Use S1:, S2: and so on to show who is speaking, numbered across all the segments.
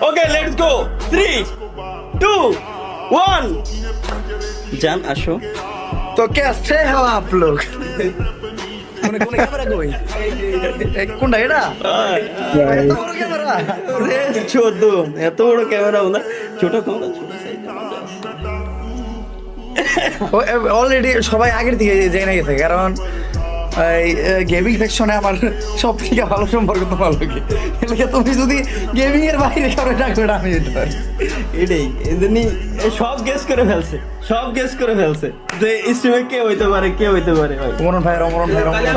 S1: Okay let's go 3 2 1 জান আসো।
S2: तो कैसे हो आप लोग কোনে কোনে ক্যামেরা কই কোনটা এটা এত বড় ক্যামেরা
S1: রে ছোট এত বড় ক্যামেরা না ছোট ক্যামেরা ছোট সাইজ
S2: অলরেডি সবাই আগের দিকে জেনে গেছে কারণ এই গেমিং সেকশনে আমার সব থেকে ভালো সম্পর্ক তো ভালো কি এলাকা তুমি যদি গেমিং এর বাইরে কারো ডাকবে না আমি যেতে পারি
S1: এটাই এজন্যই সব গেস করে ফেলছে যে স্ট্রিমে কে হইতে পারে ভাই
S2: অমরন ভাই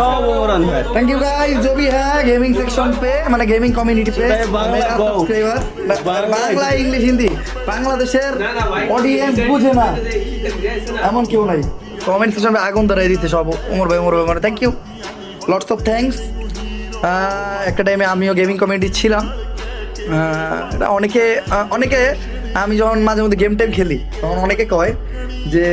S1: সব ওমরান ভাই
S2: थैंक यू गाइस जो भी है गेमिंग सेक्शन पे মানে গেমিং কমিউনিটি पे
S1: বাংলা
S2: मेरा
S1: বউ।
S2: সাবস্ক্রাইবার
S1: বাংলা
S2: বাংলা ইংলিশ হিন্দি বাংলাদেশের অডিয়েন্স বুঝে না এমন কেউ নাই কমেন্ট সেকশনে আগুন ধরাই দিতে সব ওমর ভাই মানে thank you lots of thanks একটা টাইমে আমিও গেমিং কমিউনিটি ছিলাম এটা অনেকে আমি যখন মাঝে মধ্যে গেম টাইম খেলি তখন অনেকে কয় যে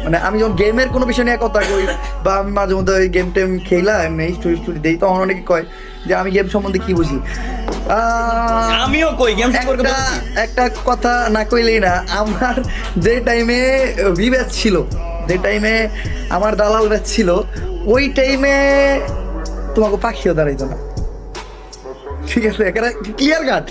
S2: মানে আমি যখন গেমের কোনো বিষয় নিয়ে কথা কই বা আমি মাঝে মধ্যে ওই গেম টেম খেলা এমনি স্টোরি দিই তখন অনেকে কয় যে আমি গেম সম্বন্ধে কি বুঝি
S1: আমিও কই গেম সম্পর্কে
S2: একটা কথা না কইলেই না আমার যে টাইমে ব্যাচ ছিল যে টাইমে আমার দালাল ব্যাচ ছিল ওই টাইমে তোমাকে পাখিও দাঁড়াইতো না ঠিক আছে এখানে ক্লিয়ার কাট